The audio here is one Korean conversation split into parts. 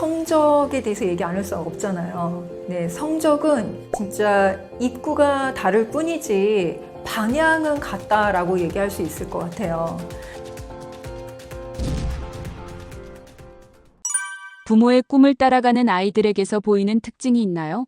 성적에 대해서 얘기 안 할 수가 없잖아요. 네, 성적은 진짜 입구가 다를 뿐이지 방향은 같다라고 얘기할 수 있을 것 같아요. 부모의 꿈을 따라가는 아이들에게서 보이는 특징이 있나요?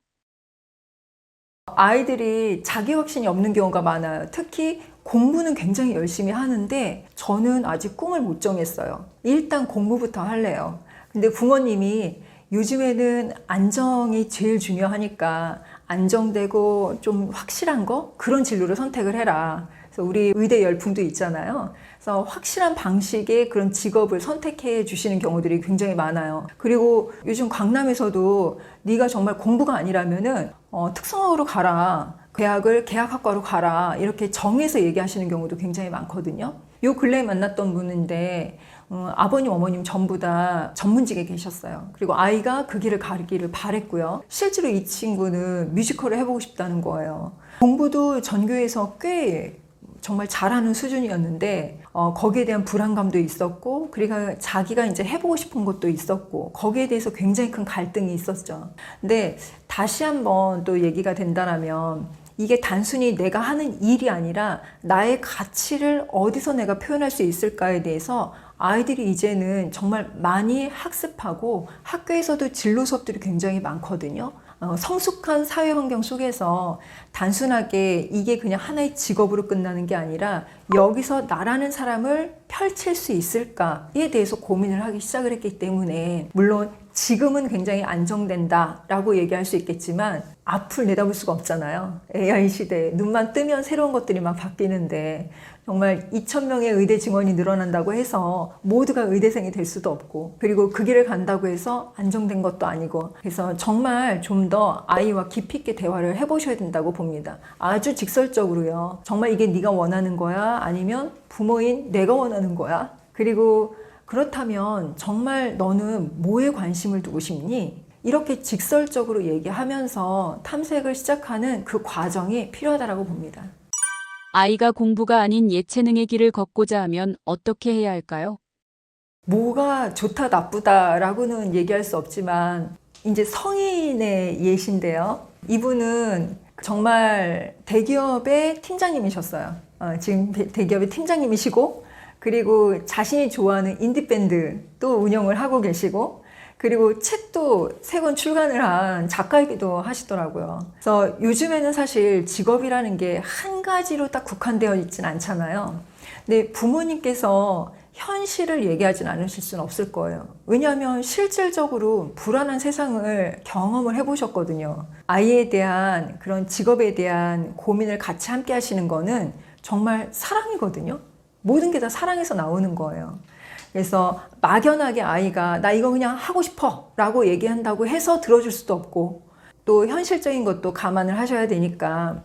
아이들이 자기 확신이 없는 경우가 많아요. 특히 공부는 굉장히 열심히 하는데 저는 아직 꿈을 못 정했어요. 일단 공부부터 할래요. 근데 부모님이 요즘에는 안정이 제일 중요하니까 안정되고 좀 확실한 거? 그런 진로를 선택을 해라. 그래서 우리 의대 열풍도 있잖아요. 그래서 확실한 방식의 그런 직업을 선택해 주시는 경우들이 굉장히 많아요. 그리고 요즘 강남에서도 네가 정말 공부가 아니라면은 특성화로 가라. 대학을 계약학과로 가라. 이렇게 정해서 얘기하시는 경우도 굉장히 많거든요. 요 근래에 만났던 분인데 아버님, 어머님 전부 다 전문직에 계셨어요. 그리고 아이가 그 길을 가기를 바랬고요. 실제로 이 친구는 뮤지컬을 해보고 싶다는 거예요. 공부도 전교에서 꽤 정말 잘하는 수준이었는데 거기에 대한 불안감도 있었고 그리고 자기가 이제 해보고 싶은 것도 있었고 거기에 대해서 굉장히 큰 갈등이 있었죠. 근데 다시 한번 또 얘기가 된다면 이게 단순히 내가 하는 일이 아니라 나의 가치를 어디서 내가 표현할 수 있을까에 대해서 아이들이 이제는 정말 많이 학습하고 학교에서도 진로 수업들이 굉장히 많거든요. 성숙한 사회 환경 속에서 단순하게 이게 그냥 하나의 직업으로 끝나는 게 아니라 여기서 나라는 사람을 펼칠 수 있을까에 대해서 고민을 하기 시작을 했기 때문에 물론 지금은 굉장히 안정된다라고 얘기할 수 있겠지만 앞을 내다볼 수가 없잖아요. AI 시대에 눈만 뜨면 새로운 것들이 막 바뀌는데 정말 2,000명의 의대 증원이 늘어난다고 해서 모두가 의대생이 될 수도 없고 그리고 그 길을 간다고 해서 안정된 것도 아니고 그래서 정말 좀 더 아이와 깊이 있게 대화를 해보셔야 된다고 봅니다. 아주 직설적으로요. 정말 이게 네가 원하는 거야? 아니면 부모인 내가 원하는 거야? 그리고 그렇다면 정말 너는 뭐에 관심을 두고 싶니? 이렇게 직설적으로 얘기하면서 탐색을 시작하는 그 과정이 필요하다고 봅니다. 아이가 공부가 아닌 예체능의 길을 걷고자 하면 어떻게 해야 할까요? 뭐가 좋다 나쁘다라고는 얘기할 수 없지만 이제 성인의 예신데요. 이분은 정말 대기업의 팀장님이셨어요. 지금 대기업의 팀장님이시고 그리고 자신이 좋아하는 인디밴드도 운영을 하고 계시고 그리고 책도 3권 출간을 한 작가이기도 하시더라고요. 그래서 요즘에는 사실 직업이라는 게 한 가지로 딱 국한되어 있진 않잖아요. 근데 부모님께서 현실을 얘기하진 않으실 수는 없을 거예요. 왜냐하면 실질적으로 불안한 세상을 경험을 해보셨거든요. 아이에 대한 그런 직업에 대한 고민을 같이 함께 하시는 거는 정말 사랑이거든요. 모든 게 다 사랑에서 나오는 거예요. 그래서 막연하게 아이가 나 이거 그냥 하고 싶어 라고 얘기한다고 해서 들어줄 수도 없고 또 현실적인 것도 감안을 하셔야 되니까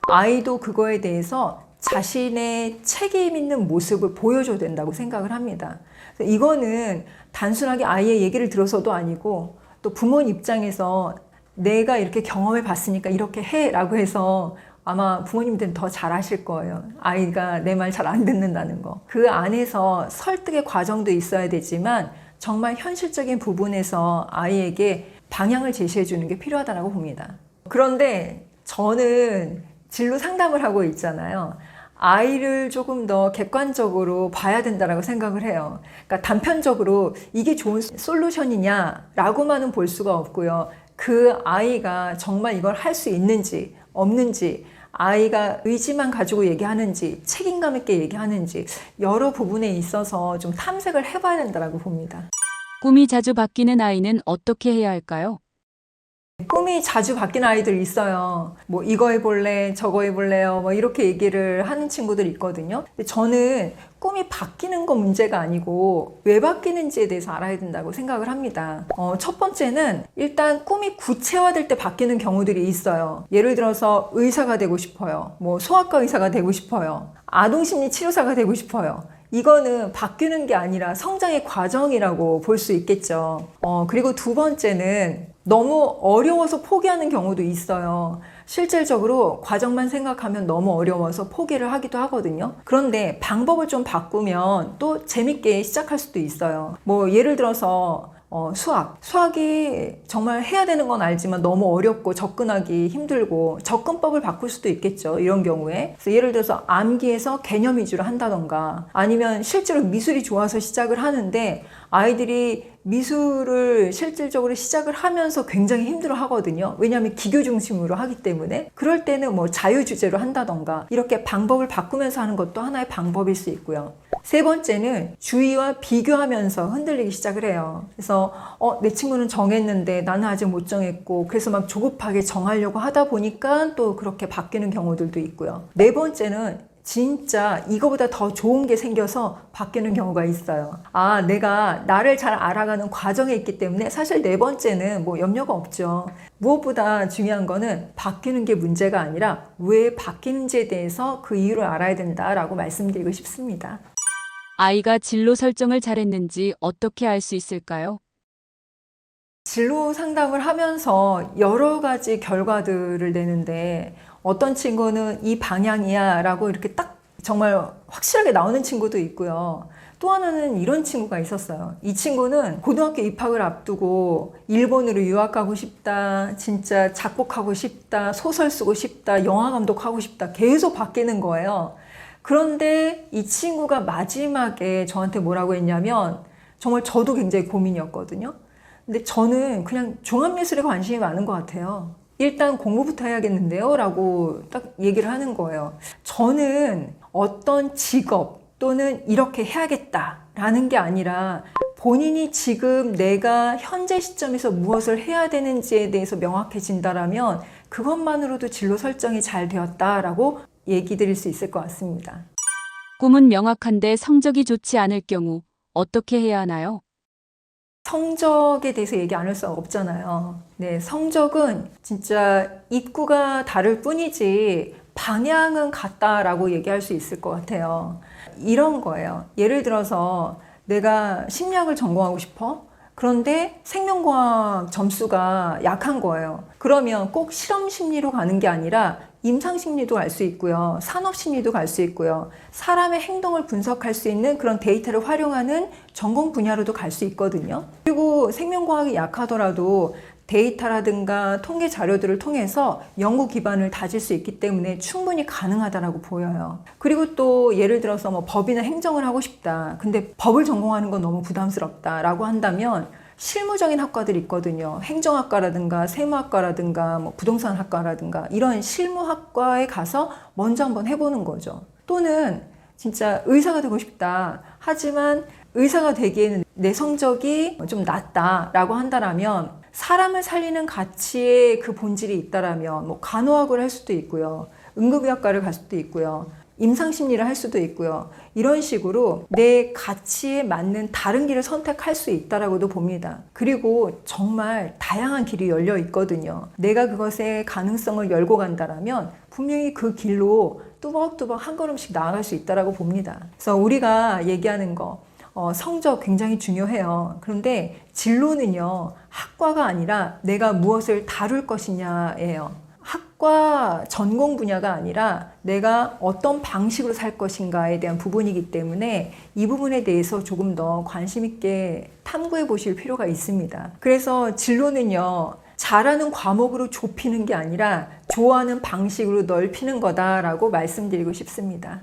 아이도 그거에 대해서 자신의 책임 있는 모습을 보여줘야 된다고 생각을 합니다. 이거는 단순하게 아이의 얘기를 들어서도 아니고 또 부모님 입장에서 내가 이렇게 경험해 봤으니까 이렇게 해 라고 해서 아마 부모님들은 더 잘하실 거예요. 아이가 내 말 잘 안 듣는다는 거. 그 안에서 설득의 과정도 있어야 되지만 정말 현실적인 부분에서 아이에게 방향을 제시해 주는 게 필요하다고 봅니다. 그런데 저는 진로 상담을 하고 있잖아요. 아이를 조금 더 객관적으로 봐야 된다고 생각을 해요. 그러니까 단편적으로 이게 좋은 솔루션이냐라고만은 볼 수가 없고요. 그 아이가 정말 이걸 할 수 있는지 없는지 아이가 의지만 가지고 얘기하는지 책임감 있게 얘기하는지 여러 부분에 있어서 좀 탐색을 해봐야 된다고 봅니다. 꿈이 자주 바뀌는 아이는 어떻게 해야 할까요? 꿈이 자주 바뀌는 아이들 있어요. 뭐 이거 해볼래, 저거 해볼래요. 뭐 이렇게 얘기를 하는 친구들 있거든요. 근데 저는 꿈이 바뀌는 거 문제가 아니고 왜 바뀌는지에 대해서 알아야 된다고 생각을 합니다. 첫 번째는 일단 꿈이 구체화될 때 바뀌는 경우들이 있어요. 예를 들어서 의사가 되고 싶어요. 뭐 소아과 의사가 되고 싶어요. 아동심리 치료사가 되고 싶어요. 이거는 바뀌는 게 아니라 성장의 과정이라고 볼 수 있겠죠. 그리고 두 번째는 너무 어려워서 포기하는 경우도 있어요. 실질적으로 과정만 생각하면 너무 어려워서 포기를 하기도 하거든요. 그런데 방법을 좀 바꾸면 또 재밌게 시작할 수도 있어요. 뭐 예를 들어서 수학이 정말 해야 되는 건 알지만 너무 어렵고 접근하기 힘들고 접근법을 바꿀 수도 있겠죠. 이런 경우에. 그래서 예를 들어서 암기해서 개념 위주로 한다던가 아니면 실제로 미술이 좋아서 시작을 하는데 아이들이 미술을 실질적으로 시작을 하면서 굉장히 힘들어 하거든요. 왜냐하면 기교 중심으로 하기 때문에. 그럴 때는 뭐 자유주제로 한다던가 이렇게 방법을 바꾸면서 하는 것도 하나의 방법일 수 있고요. 세 번째는 주의와 비교하면서 흔들리기 시작을 해요. 그래서 내 친구는 정했는데 나는 아직 못 정했고 그래서 막 조급하게 정하려고 하다 보니까 또 그렇게 바뀌는 경우들도 있고요. 네 번째는 진짜 이거보다 더 좋은 게 생겨서 바뀌는 경우가 있어요. 내가 나를 잘 알아가는 과정에 있기 때문에 사실 네 번째는 뭐 염려가 없죠. 무엇보다 중요한 거는 바뀌는 게 문제가 아니라 왜 바뀌는지에 대해서 그 이유를 알아야 된다라고 말씀드리고 싶습니다. 아이가 진로 설정을 잘했는지 어떻게 알 수 있을까요? 진로 상담을 하면서 여러 가지 결과들을 내는데 어떤 친구는 이 방향이야 라고 이렇게 딱 정말 확실하게 나오는 친구도 있고요. 또 하나는 이런 친구가 있었어요. 이 친구는 고등학교 입학을 앞두고 일본으로 유학 가고 싶다, 진짜 작곡하고 싶다, 소설 쓰고 싶다, 영화 감독하고 싶다 계속 바뀌는 거예요. 그런데 이 친구가 마지막에 저한테 뭐라고 했냐면 정말 저도 굉장히 고민이었거든요. 근데 저는 그냥 종합예술에 관심이 많은 것 같아요. 일단 공부부터 해야겠는데요 라고 딱 얘기를 하는 거예요. 저는 어떤 직업 또는 이렇게 해야겠다라는 게 아니라 본인이 지금 내가 현재 시점에서 무엇을 해야 되는지에 대해서 명확해진다라면 그것만으로도 진로 설정이 잘 되었다라고 얘기 드릴 수 있을 것 같습니다. 꿈은 명확한데 성적이 좋지 않을 경우 어떻게 해야 하나요? 성적에 대해서 얘기 안 할 수 없잖아요. 네, 성적은 진짜 입구가 다를 뿐이지 방향은 같다라고 얘기할 수 있을 것 같아요. 이런 거예요. 예를 들어서 내가 심리학을 전공하고 싶어? 그런데 생명과학 점수가 약한 거예요. 그러면 꼭 실험 심리로 가는 게 아니라 임상 심리도 갈 수 있고요. 산업 심리도 갈 수 있고요. 사람의 행동을 분석할 수 있는 그런 데이터를 활용하는 전공 분야로도 갈 수 있거든요. 그리고 생명과학이 약하더라도 데이터라든가 통계 자료들을 통해서 연구 기반을 다질 수 있기 때문에 충분히 가능하다고 보여요. 그리고 또 예를 들어서 뭐 법이나 행정을 하고 싶다. 근데 법을 전공하는 건 너무 부담스럽다라고 한다면 실무적인 학과들이 있거든요. 행정학과라든가 세무학과라든가 뭐 부동산학과라든가 이런 실무학과에 가서 먼저 한번 해보는 거죠. 또는 진짜 의사가 되고 싶다. 하지만 의사가 되기에는 내 성적이 좀 낮다라고 한다라면 사람을 살리는 가치의 그 본질이 있다라면 뭐 간호학을 할 수도 있고요. 응급의학과를 갈 수도 있고요. 임상심리를 할 수도 있고요. 이런 식으로 내 가치에 맞는 다른 길을 선택할 수 있다라고도 봅니다. 그리고 정말 다양한 길이 열려 있거든요. 내가 그것의 가능성을 열고 간다라면 분명히 그 길로 뚜벅뚜벅 한 걸음씩 나아갈 수 있다라고 봅니다. 그래서 우리가 얘기하는 거 성적 굉장히 중요해요. 그런데 진로는요, 학과가 아니라 내가 무엇을 다룰 것이냐예요. 학과 전공 분야가 아니라 내가 어떤 방식으로 살 것인가에 대한 부분이기 때문에 이 부분에 대해서 조금 더 관심 있게 탐구해 보실 필요가 있습니다. 그래서 진로는요, 잘하는 과목으로 좁히는 게 아니라 좋아하는 방식으로 넓히는 거다라고 말씀드리고 싶습니다.